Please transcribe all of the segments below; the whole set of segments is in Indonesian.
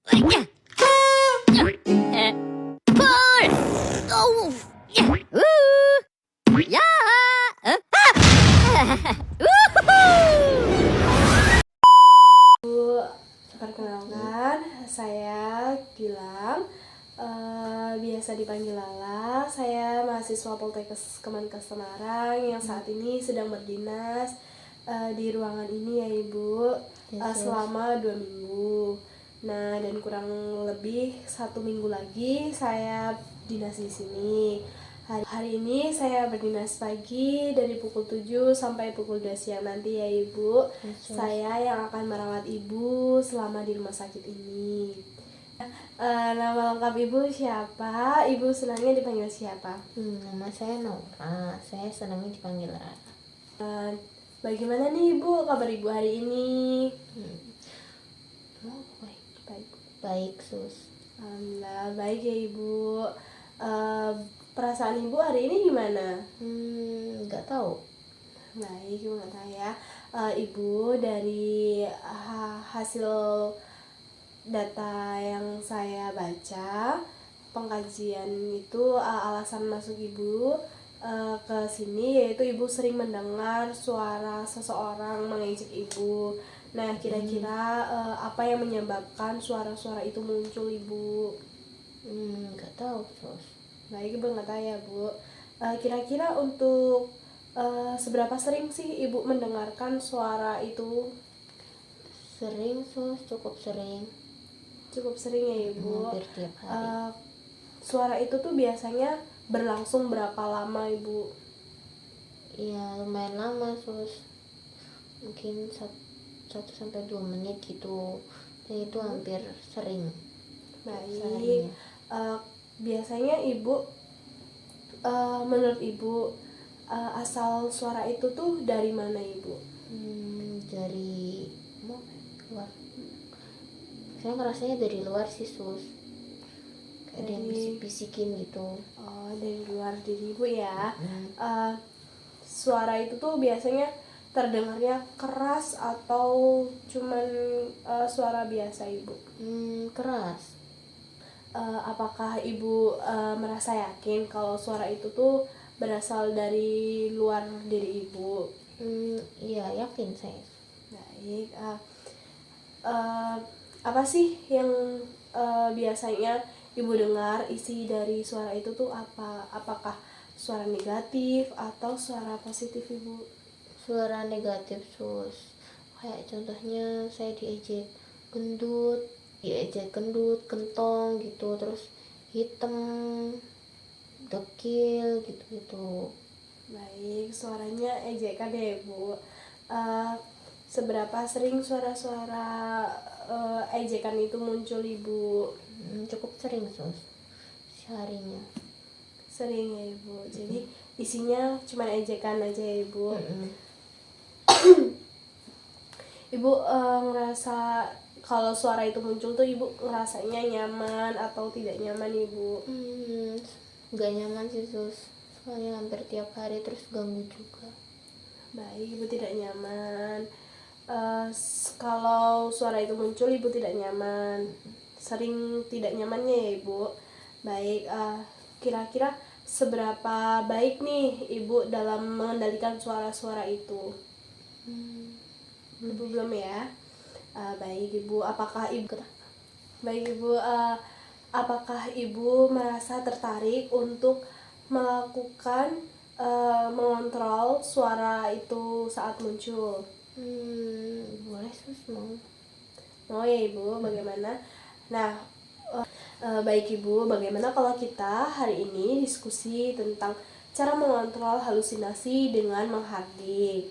Pull! Oh! Ya! Perkenalkan, saya Gilang, biasa dipanggil Lala. Saya mahasiswa Poltekkes Kemenkes Semarang yang saat ini sedang berdinas di ruangan ini ya Ibu, selama 2 minggu. Nah, dan kurang lebih 1 minggu lagi saya dinas di sini. Hari ini saya berdinas pagi dari pukul 7 sampai pukul 2 siang nanti ya Ibu. Saya yang akan merawat Ibu selama di rumah sakit ini. Nama lengkap Ibu siapa? Ibu senangnya dipanggil siapa? Nama saya Nora, saya senangnya dipanggil Rara. Bagaimana nih Ibu kabar Ibu hari ini? Baik sus. Alhamdulillah baik ya Ibu. Perasaan Ibu hari ini gimana? Nggak tahu. Baik, Ibu nggak tahu ya. Ibu dari hasil data yang saya baca, pengkajian itu alasan masuk Ibu ke sini yaitu Ibu sering mendengar suara seseorang mengejek Ibu. Nah, kira-kira apa yang menyebabkan suara-suara itu muncul Ibu? Nggak tahu sus. Baik, Ibu nggak tahu ya Bu. Kira-kira untuk seberapa sering sih Ibu mendengarkan suara itu? Sering sus, cukup sering. Cukup sering ya Ibu. Hampir tiap hari. Suara itu tuh biasanya berlangsung berapa lama Ibu? Ya lumayan lama sus. Mungkin 1-2 menit gitu. Dan itu hampir sering. Baik. Seharinya. Biasanya Ibu, menurut Ibu, asal suara itu tuh dari mana Ibu? Dari luar. Saya ngerasanya dari luar sih sus. Kayak ada yang bisik-bisikin gitu. Oh, dari luar diri Ibu ya. Suara itu tuh biasanya terdengarnya keras atau cuman suara biasa Ibu? Keras. Apakah Ibu merasa yakin kalau suara itu tuh berasal dari luar diri Ibu? Iya, yakin saya. Baik. Apa sih yang biasanya Ibu dengar isi dari suara itu tuh apa? Apakah suara negatif atau suara positif Ibu? Suara negatif sus. Kayak contohnya saya diejek gendut, kentong gitu, terus hitam, dekil gitu. Baik, suaranya ejekan ya Ibu. Seberapa sering suara-suara ejekan itu muncul Ibu? Cukup sering sus, seharinya. Sering ya Ibu. Jadi isinya cuma ejekan aja ya Ibu. Ibu ngerasa kalau suara itu muncul tuh Ibu ngerasanya nyaman atau tidak nyaman Ibu? Gak nyaman sih sus, soalnya hampir tiap hari terus ganggu juga. Baik, Ibu tidak nyaman. Kalau suara itu muncul Ibu tidak nyaman, sering tidak nyamannya ya Ibu. Baik, kira-kira seberapa baik nih Ibu dalam mengendalikan suara-suara itu? Ibu belum ya. Baik Ibu, apakah Ibu merasa tertarik untuk melakukan mengontrol suara itu saat muncul? Boleh sus, Mau ya Ibu, bagaimana? Nah, baik Ibu, bagaimana kalau kita hari ini diskusi tentang cara mengontrol halusinasi dengan menghardik?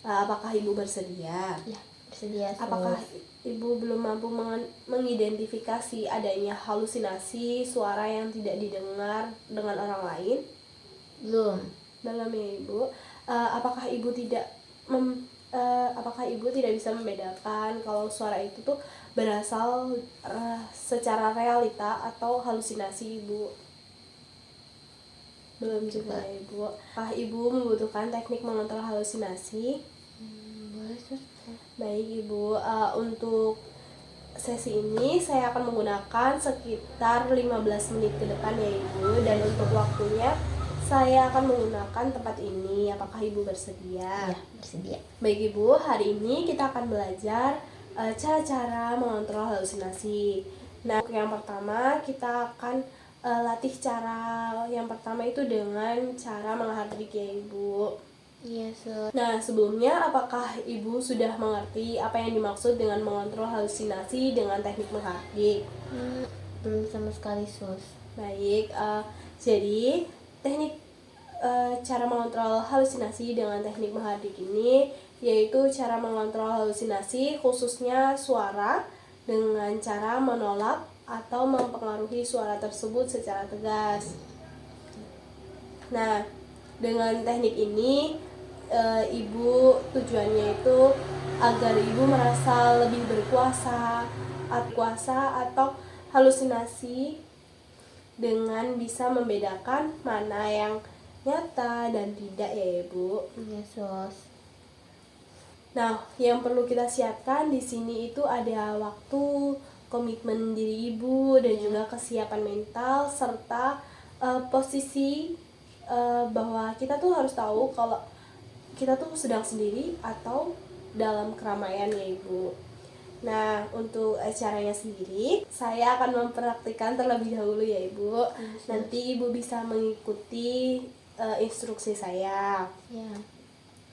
Apakah Ibu bersedia? Ya, bersedia sus. Apakah Ibu belum mampu mengidentifikasi adanya halusinasi suara yang tidak didengar dengan orang lain? Belum. Belum ya Ibu. Apakah Ibu tidak bisa membedakan kalau suara itu tuh berasal secara realita atau halusinasi Ibu? Belum juga ya Ibu. Apakah Ibu membutuhkan teknik mengontrol halusinasi? Boleh sus. Baik Ibu, untuk sesi ini saya akan menggunakan sekitar 15 menit ke depan ya Ibu, dan untuk waktunya saya akan menggunakan tempat ini. Apakah Ibu bersedia? Ya, bersedia. Baik Ibu, hari ini kita akan belajar cara-cara mengontrol halusinasi. Nah, yang pertama kita akan latih cara yang pertama itu dengan cara menghardik ya Ibu. Iya, Nah, sebelumnya apakah Ibu sudah mengerti apa yang dimaksud dengan mengontrol halusinasi dengan teknik menghardik? Belum sama sekali, Sus. Baik, jadi teknik cara mengontrol halusinasi dengan teknik menghardik ini yaitu cara mengontrol halusinasi khususnya suara dengan cara menolak atau mempengaruhi suara tersebut secara tegas. Nah, dengan teknik ini Ibu tujuannya itu agar Ibu merasa lebih berkuasa atau halusinasi dengan bisa membedakan mana yang nyata dan tidak ya Ibu. Iya, Sus. Nah, yang perlu kita siapkan di sini itu ada waktu, komitmen diri Ibu, dan juga kesiapan mental serta posisi bahwa kita tuh harus tahu kalau kita tuh sedang sendiri atau dalam keramaian ya Ibu. Nah, untuk caranya sendiri, saya akan mempraktikkan terlebih dahulu ya Ibu. Nanti Ibu bisa mengikuti instruksi saya. Ya.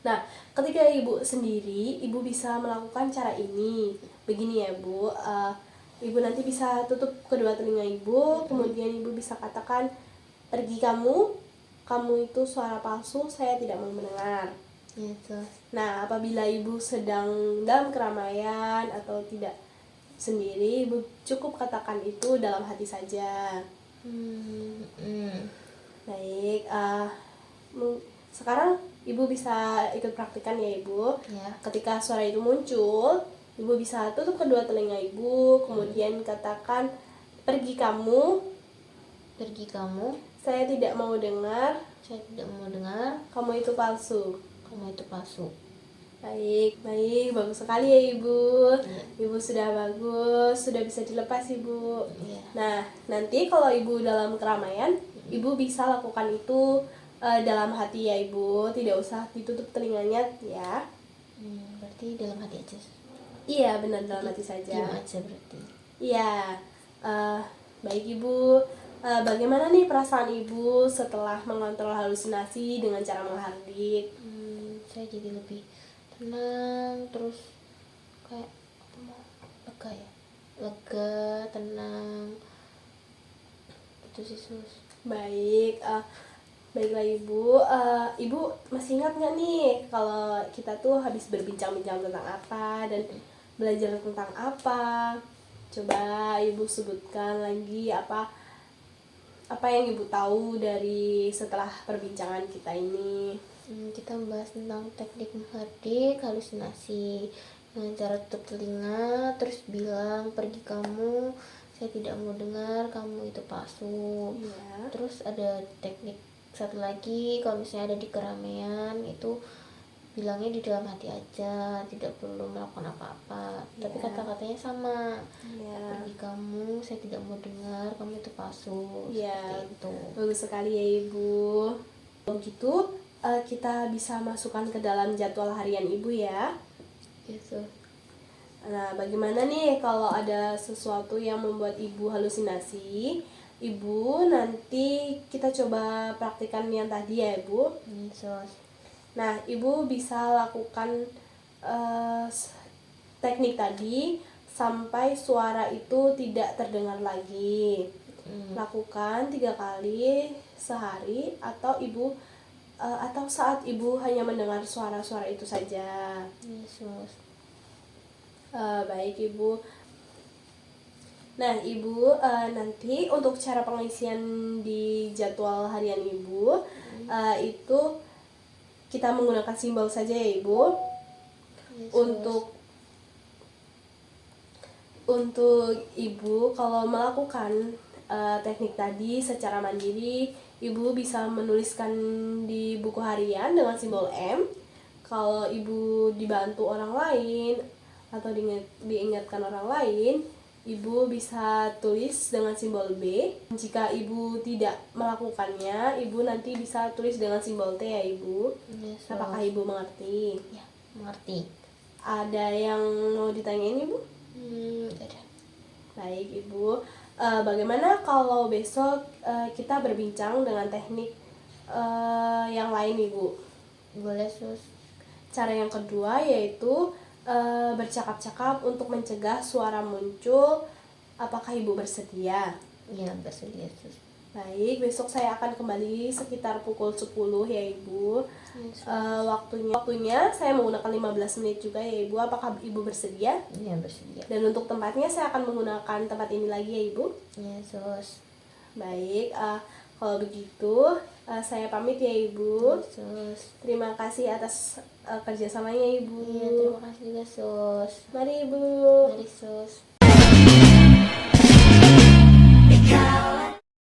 Nah, ketika Ibu sendiri, Ibu bisa melakukan cara ini. Begini ya Bu, Ibu nanti bisa tutup kedua telinga Ibu, kemudian Ibu bisa katakan, pergi kamu itu suara palsu, saya tidak mau mendengar. Iya, Sus. Nah, apabila Ibu sedang dalam keramaian atau tidak sendiri, Ibu cukup katakan itu dalam hati saja. Baik, sekarang Ibu bisa ikut praktikan ya Ibu. Ya. Ketika suara itu muncul, Ibu bisa tutup kedua telinga Ibu, kemudian katakan, pergi kamu, saya tidak mau dengar, kamu itu palsu. Baik, bagus sekali ya Ibu. Ibu sudah bagus, sudah bisa dilepas Ibu. Nah, nanti kalau Ibu dalam keramaian, Ibu bisa lakukan itu dalam hati ya Ibu, tidak usah ditutup telinganya ya. Berarti dalam hati aja. Iya, benar, dalam hati saja. Diam aja berarti. Iya, baik Ibu. Bagaimana nih perasaan Ibu setelah mengontrol halusinasi dengan cara menghardik? Saya jadi lebih tenang, terus kayak lega ya, tenang, itu sih Sus. Baik, baiklah Ibu. Ibu masih ingat nggak nih kalau kita tuh habis berbincang-bincang tentang apa dan belajar tentang apa? Coba Ibu sebutkan lagi apa yang Ibu tahu dari setelah perbincangan kita ini. Kita membahas tentang teknik menghardik halusinasi dengan cara tutup telinga, terus bilang, pergi kamu, saya tidak mau dengar, kamu itu palsu. Ya. Terus ada teknik satu lagi, kalau misalnya ada di keramaian, itu bilangnya di dalam hati aja, tidak perlu melakukan apa-apa, tapi kata-katanya sama. Pergi kamu, saya tidak mau dengar, kamu itu palsu. Ya, itu bagus sekali ya Ibu. Begitu kita bisa masukkan ke dalam jadwal harian Ibu ya. gitu. Nah, bagaimana nih kalau ada sesuatu yang membuat Ibu halusinasi? Ibu, nanti kita coba praktikan yang tadi ya Ibu. Nah, Ibu bisa lakukan teknik tadi sampai suara itu tidak terdengar lagi. Lakukan 3 kali sehari atau atau saat Ibu hanya mendengar suara-suara itu saja. Baik Ibu. Nah Ibu, nanti untuk cara pengisian di jadwal harian Ibu itu kita menggunakan simbol saja ya Ibu. Untuk Ibu kalau melakukan teknik tadi secara mandiri, Ibu bisa menuliskan di buku harian dengan simbol M. Kalau Ibu dibantu orang lain atau diingatkan orang lain, Ibu bisa tulis dengan simbol B. Jika Ibu tidak melakukannya, Ibu nanti bisa tulis dengan simbol T ya Ibu. Ya, Apakah Ibu mengerti? Ya, mengerti. Ada yang mau ditanyain Ibu? Ada. Baik Ibu, bagaimana kalau besok kita berbincang dengan teknik yang lain Ibu? Boleh, Sus. Cara yang kedua yaitu bercakap-cakap untuk mencegah suara muncul. Apakah Ibu bersedia? Ya, bersedia, Sus. Baik, besok saya akan kembali sekitar pukul 10 ya Ibu. Waktunya saya menggunakan 15 menit juga ya Ibu. Apakah Ibu bersedia? Ya, bersedia. Dan untuk tempatnya saya akan menggunakan tempat ini lagi ya Ibu. Ya, Sus. Baik, kalau begitu saya pamit ya Ibu. Sus. Terima kasih atas kerjasamanya Ibu. Iya, terima kasih juga, Sus. Mari Ibu. Mari, Sus.